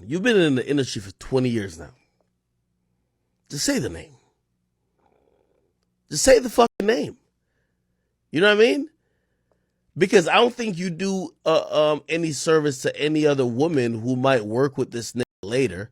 You've been in the industry for 20 years now. Just say the name. Just say the fucking name. You know what I mean? Because I don't think you do any service to any other woman who might work with this nigga later.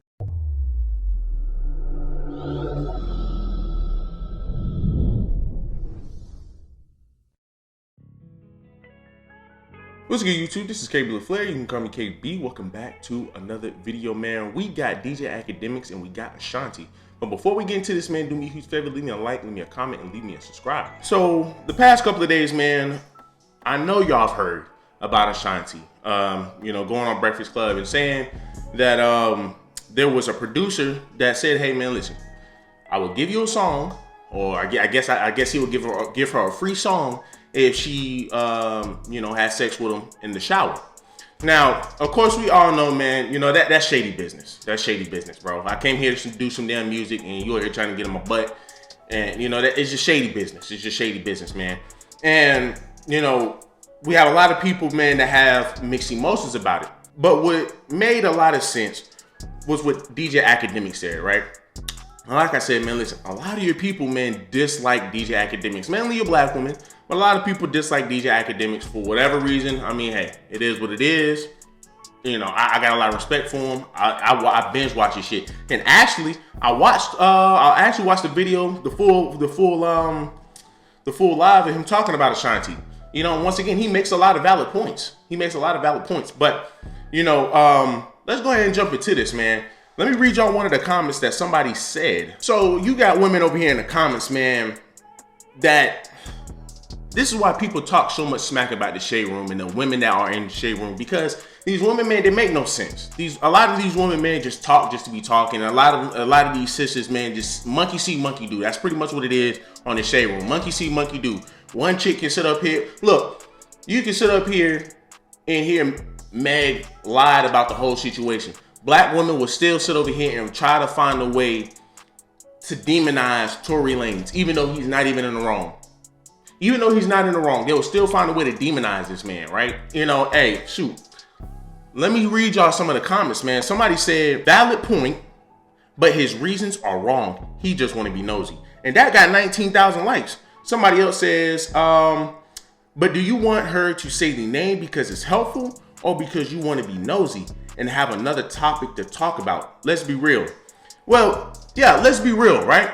What's good, YouTube? This is KB Flair. You can call me KB. Welcome back to another video, man. We got DJ Academics and we got Ashanti. But before we get into this, man, do me a huge favor. Leave me a like, leave me a comment, and leave me a subscribe. So the past couple of days, man, I know y'all have heard about Ashanti, going on Breakfast Club and saying that there was a producer that said, hey, man, listen, I will give you a song, or I guess he would give her a free song if she, had sex with him in the shower. Now, of course, we all know, man, that's shady business. That's shady business, bro. I came here to do some damn music, and you're here trying to get in my butt. And, that it's just shady business. It's just shady business, man. And, we have a lot of people, man, that have mixed emotions about it. But what made a lot of sense was what DJ Academics said, right? Like I said, man, listen, a lot of your people, man, dislike DJ Academics, mainly your black women, but a lot of people dislike DJ Academics for whatever reason. I mean, hey, it is what it is. I got a lot of respect for him. I binge watch his shit, and actually, I actually watched the video, the full live of him talking about Ashanti. Once again, he makes a lot of valid points. But let's go ahead and jump into this, man. Let me read y'all one of the comments that somebody said. So you got women over here in the comments, man, that this is why people talk so much smack about the shade room and the women that are in the shade room, because these women, man, they make no sense. A lot of these women, man, just talk just to be talking. A lot of these sisters, man, just monkey see, monkey do. That's pretty much what it is on the shade room. Monkey see, monkey do. One chick can sit up here. Look, you can sit up here and hear Meg lied about the whole situation. Black women will still sit over here and try to find a way to demonize Tory Lanez, even though he's not even in the wrong. Even though he's not in the wrong, they will still find a way to demonize this man, right? Hey, shoot. Let me read y'all some of the comments, man. Somebody said, valid point, but his reasons are wrong. He just want to be nosy. And that got 19,000 likes. Somebody else says, but do you want her to say the name because it's helpful or because you want to be nosy and have another topic to talk about? Let's be real. Well, yeah, let's be real, right?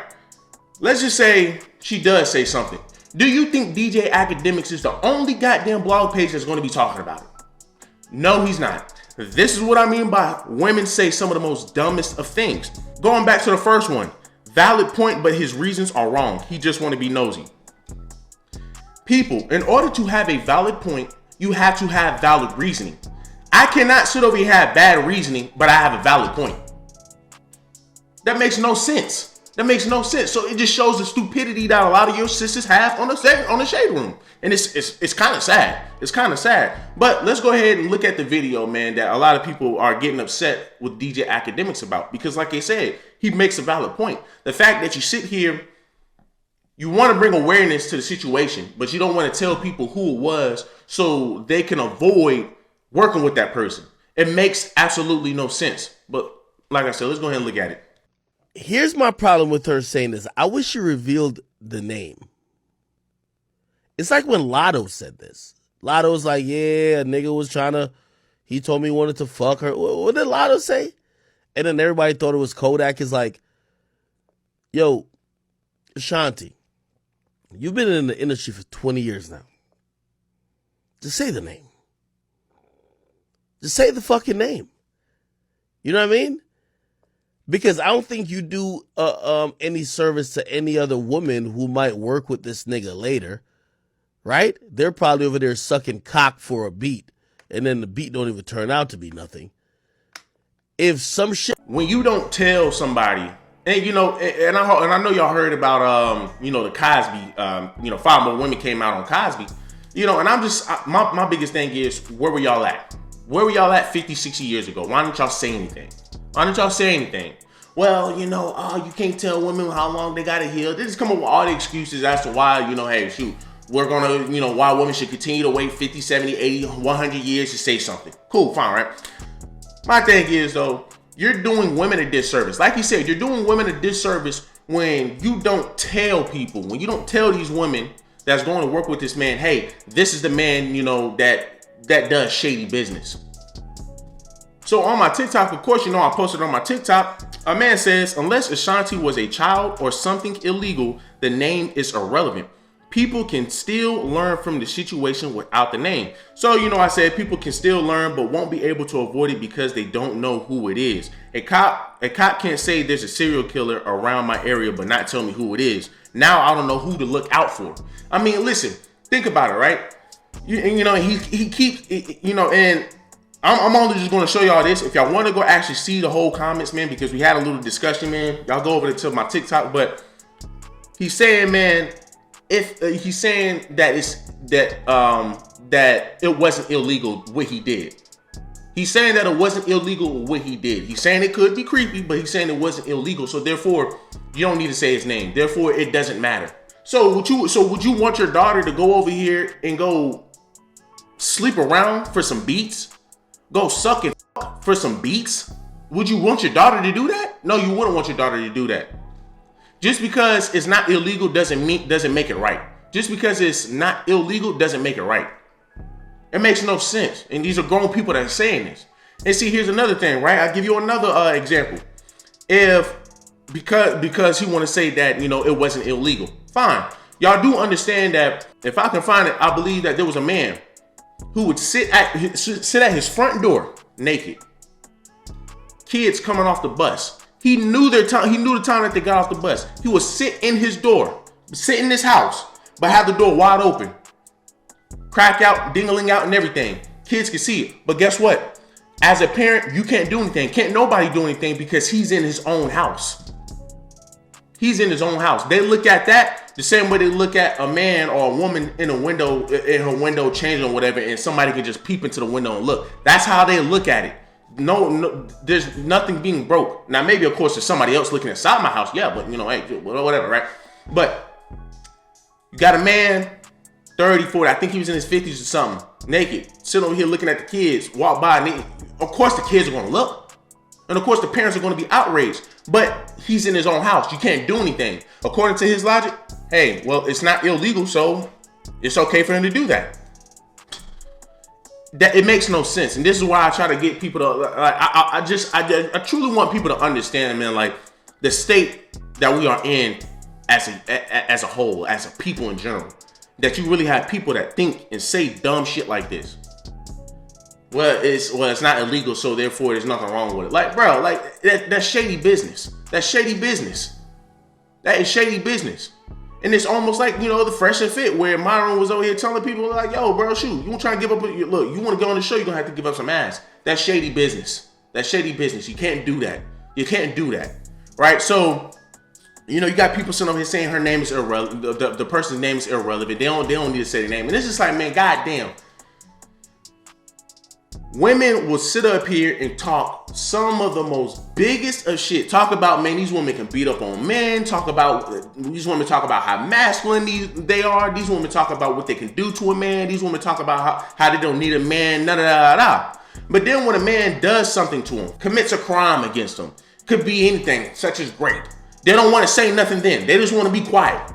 Let's just say she does say something. Do you think DJ Academics is the only goddamn blog page that's going to be talking about it? No, he's not. This is what I mean by women say some of the most dumbest of things. Going back to the first one, valid point, but his reasons are wrong. He just want to be nosy. People, in order to have a valid point, you have to have valid reasoning. I cannot sit over here and have bad reasoning, but I have a valid point. That makes no sense. So it just shows the stupidity that a lot of your sisters have on the shade room. And it's kind of sad. But let's go ahead and look at the video, man, that a lot of people are getting upset with DJ Academics about. Because like I said, he makes a valid point. The fact that you sit here, you want to bring awareness to the situation, but you don't want to tell people who it was so they can avoid working with that person. It makes absolutely no sense. But like I said, let's go ahead and look at it. Here's my problem with her saying this. I wish she revealed the name. It's like when Lotto said this. Lotto was like, yeah, a nigga was he told me he wanted to fuck her. What did Lotto say? And then everybody thought it was Kodak. Is like, yo, Ashanti, you've been in the industry for 20 years now. Just say the name. Just say the fucking name. You know what I mean? Because I don't think you do any service to any other woman who might work with this nigga later, right? They're probably over there sucking cock for a beat, and then the beat don't even turn out to be nothing. If some shit, when you don't tell somebody, and I know y'all heard about the Cosby, 5 more women came out on Cosby, and I'm just my biggest thing is, where were y'all at? Where were y'all at 50, 60 years ago? Why didn't y'all say anything? Well, you can't tell women how long they gotta heal. They just come up with all the excuses as to why, hey, shoot, we're gonna, why women should continue to wait 50, 70, 80, 100 years to say something. Cool, fine, right? My thing is, though, you're doing women a disservice. Like you said, you're doing women a disservice when you don't tell people, when you don't tell these women that's going to work with this man, hey, this is the man, that does shady business. So on my TikTok, of course, I posted on my TikTok, a man says, unless Ashanti was a child or something illegal, the name is irrelevant. People can still learn from the situation without the name. So, I said people can still learn, but won't be able to avoid it because they don't know who it is. A cop can't say there's a serial killer around my area, but not tell me who it is. Now I don't know who to look out for. I mean, listen, think about it, right? He keeps, and I'm only just going to show y'all this. If y'all want to go actually see the whole comments, man, because we had a little discussion, man, y'all go over to my TikTok, but he's saying, man, if he's saying that that it wasn't illegal what he did. He's saying that it wasn't illegal what he did. He's saying it could be creepy, but he's saying it wasn't illegal. So therefore, you don't need to say his name. Therefore, it doesn't matter. So would you want your daughter to go over here and go sleep around for some beats? Go suck and fuck for some beats? Would you want your daughter to do that? No, you wouldn't want your daughter to do that. Just because it's not illegal doesn't make it right. Just because it's not illegal doesn't make it right. It makes no sense. And these are grown people that are saying this. And see, here's another thing, right? I'll give you another example. If because he want to say that, it wasn't illegal. Fine. Y'all do understand that if I can find it, I believe that there was a man who would sit at his front door naked. Kids coming off the bus. He knew the time that they got off the bus. He would sit in his house, but have the door wide open. Crack out, dingling out, and everything. Kids can see it. But guess what? As a parent, you can't do anything. Can't nobody do anything because he's in his own house. He's in his own house. They look at that the same way they look at a man or a woman in her window changing or whatever, and somebody can just peep into the window and look. That's how they look at it. No, there's nothing being broke. Now, maybe, of course, there's somebody else looking inside my house. Yeah, but, hey, whatever, right? But you got a man, 30, 40, I think he was in his 50s or something, naked, sitting over here looking at the kids, walk by, and of course the kids are going to look. And of course the parents are going to be outraged. But he's in his own house. You can't do anything. According to his logic, hey, well, it's not illegal, so it's okay for him to do that. That it makes no sense. And this is why I try to get people to, I truly want people to understand, man, like the state that we are in as a whole, as a people in general, that you really have people that think and say dumb shit like this. Well, it's not illegal, so therefore there's nothing wrong with it. Like, bro, like that's shady business. That's shady business. That is shady business. And it's almost like, the Fresh and Fit, where Myron was over here telling people, like, yo, bro, shoot, you want to try and give up, look, you want to go on the show, you're going to have to give up some ass. That's shady business. That's shady business. You can't do that. You can't do that. Right? So, you got people sitting over here saying her name is irrelevant. The person's name is irrelevant. They don't need to say the name. And it's just like, man, goddamn. Women will sit up here and talk some of the most biggest of shit. Talk about, man, these women can beat up on men. These women talk about how masculine they are. These women talk about what they can do to a man. These women talk about how they don't need a man, But then when a man does something to them, commits a crime against them, could be anything, such as rape, they don't want to say nothing then. They just want to be quiet.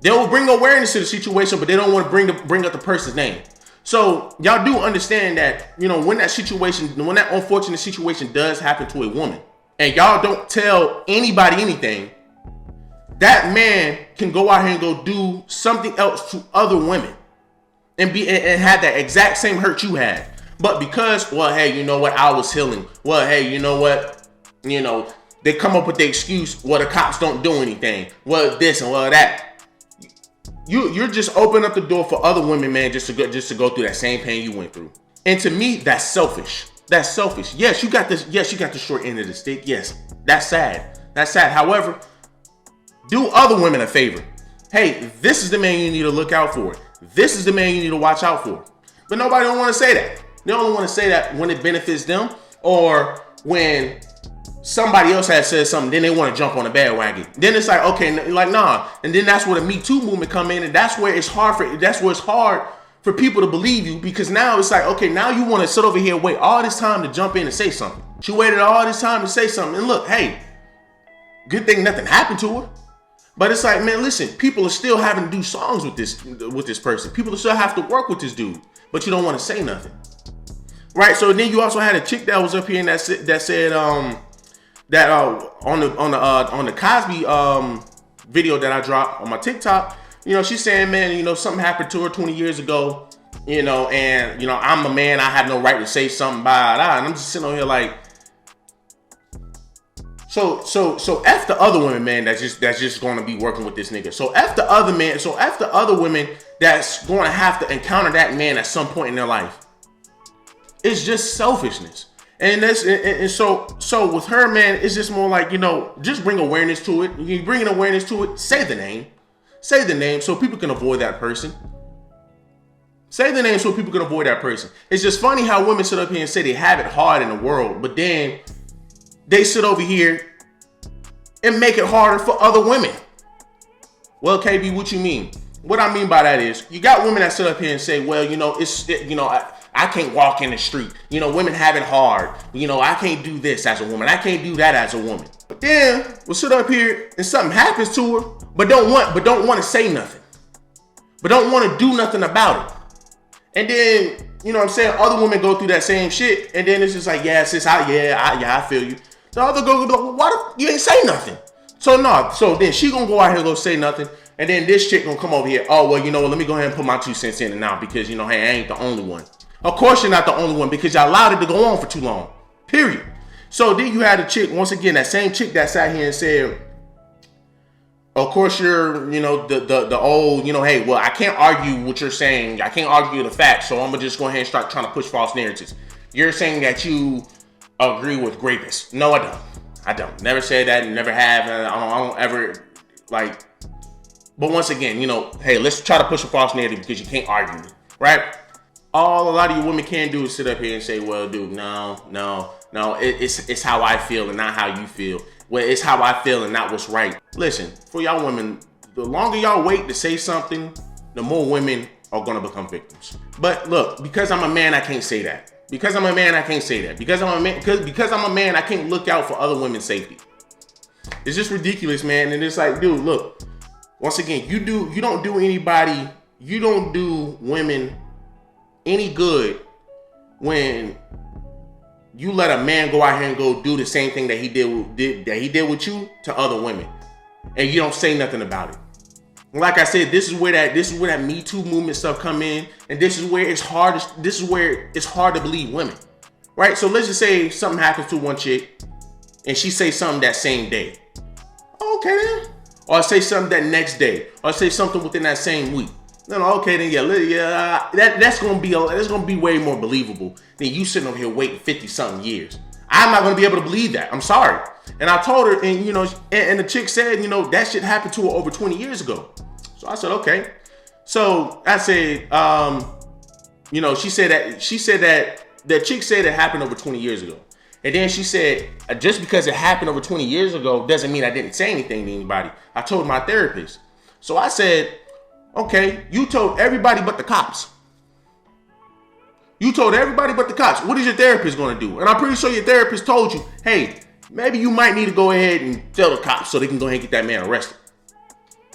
They will bring awareness to the situation, but they don't want to bring up the person's name. So y'all do understand that, when that unfortunate situation does happen to a woman and y'all don't tell anybody anything, that man can go out here and go do something else to other women and have that exact same hurt you had. But because, well, hey, you know what? I was healing. Well, hey, you know what? They come up with the excuse, well, the cops don't do anything. Well, this and well, that. You're just opening up the door for other women, man, just to go through that same pain you went through. And to me, that's selfish. That's selfish. Yes, you got this. Yes, you got the short end of the stick. Yes, that's sad. That's sad. However, do other women a favor. Hey, this is the man you need to look out for. This is the man you need to watch out for. But nobody don't want to say that. They only want to say that when it benefits them or when somebody else has said something, then they want to jump on the bandwagon. Then it's like, okay, like, nah. And then that's where the Me Too movement come in, and that's where it's hard for people to believe you, because now it's like, okay, now you want to sit over here and wait all this time to jump in and say something. She waited all this time to say something, and look, hey, good thing nothing happened to her. But it's like, man, listen, people are still having to do songs with this person. People still have to work with this dude, but you don't want to say nothing, right? So then you also had a chick that was up here and that said on the Cosby video that I dropped on my TikTok. You know, she's saying, man, you know, something happened to her 20 years ago, you know, and, you know, I'm a man, I have no right to say something, blah, blah. And I'm just sitting on here like, so F the other women, man, that's just going to be working with this nigga. So F the other man, so F the other women that's going to have to encounter that man at some point in their life. It's just selfishness. And that's, and so with her, man, it's just more like, you know, just bring awareness to it. You bring awareness to it, say the name. Say the name so people can avoid that person. Say the name so people can avoid that person. It's just funny how women sit up here and say they have it hard in the world, but then they sit over here and make it harder for other women. Well, KB, what you mean? What I mean by that is, you got women that sit up here and say, well, you know, I can't walk in the street. You know, women have it hard. You know, I can't do this as a woman. I can't do that as a woman. But then we'll sit up here and something happens to her, but don't want to say nothing. But don't want to do nothing about it. And then, you know what I'm saying, other women go through that same shit, and then it's just like, yeah, sis, I feel you. The other girl go be like, well, why you ain't say nothing? So then she gonna go out here and go say nothing, and then this chick gonna come over here, oh, well, you know what, let me go ahead and put my 2 cents in it now, because, you know, hey, I ain't the only one. Of course you're not the only one, because y'all allowed it to go on for too long, period. So then you had a chick, once again, that same chick that sat here and said, of course you're, you know, the old, you know, hey, well, I can't argue what you're saying. I can't argue the facts, so I'm gonna just go ahead and start trying to push false narratives. You're saying that you agree with rapists. No, I don't. Never said that, never have. I don't ever, like, but once again, you know, hey, let's try to push a false narrative because you can't argue, right? All a lot of you women can do is sit up here and say, well, dude, no, it's how I feel and not how you feel. Well, it's how I feel and not what's right. Listen, for y'all women, the longer y'all wait to say something, the more women are gonna become victims. But look, because I'm a man, I can't say that. Because I'm a man, I can't say that. Because I'm a man, I can't look out for other women's safety. It's just ridiculous, man. And it's like, dude, look, once again, you don't do women any good when you let a man go out here and go do the same thing that he did with you to other women, and you don't say nothing about it. Like I said, this is where that Me Too movement stuff come in, and this is where it's hard to believe women, right? So let's just say something happens to one chick, and she say something that same day. Okay then, or say something that next day, or say something within that same week. No, okay then, yeah, that's gonna be way more believable than you sitting over here waiting 50-something years. I'm not gonna be able to believe that. I'm sorry. And I told her, and you know, and the chick said, you know, that shit happened to her over 20 years ago. So I said, okay. So I said, you know, she said that the chick said it happened over 20 years ago. And then she said, just because it happened over 20 years ago doesn't mean I didn't say anything to anybody. I told my therapist. So I said, okay, you told everybody but the cops. You told everybody but the cops. What is your therapist going to do? And I'm pretty sure your therapist told you, hey, maybe you might need to go ahead and tell the cops so they can go ahead and get that man arrested.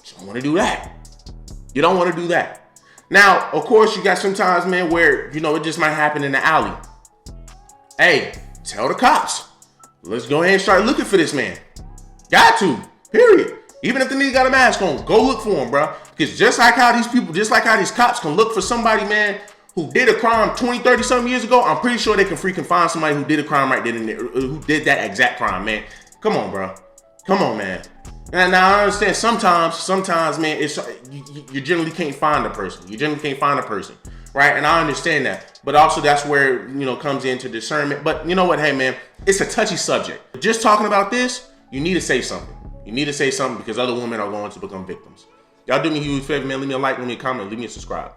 You don't want to do that. You don't want to do that. Now, of course, you got sometimes, man, where, you know, it just might happen in the alley. Hey, tell the cops. Let's go ahead and start looking for this man. Got to, period. Even if the nigga got a mask on, go look for him, bro. Because just like how these cops can look for somebody, man, who did a crime 20, 30 something years ago, I'm pretty sure they can freaking find somebody who did a crime right then and there, who did that exact crime, man. Come on, bro. Come on, man. And now I understand sometimes, man, it's you generally can't find a person. You generally can't find a person, right? And I understand that. But also that's where, you know, comes into discernment. But you know what? Hey, man, it's a touchy subject. Just talking about this, you need to say something. You need to say something because other women are going to become victims. Y'all do me a huge favor, man. Leave me a like, leave me a comment, leave me a subscribe.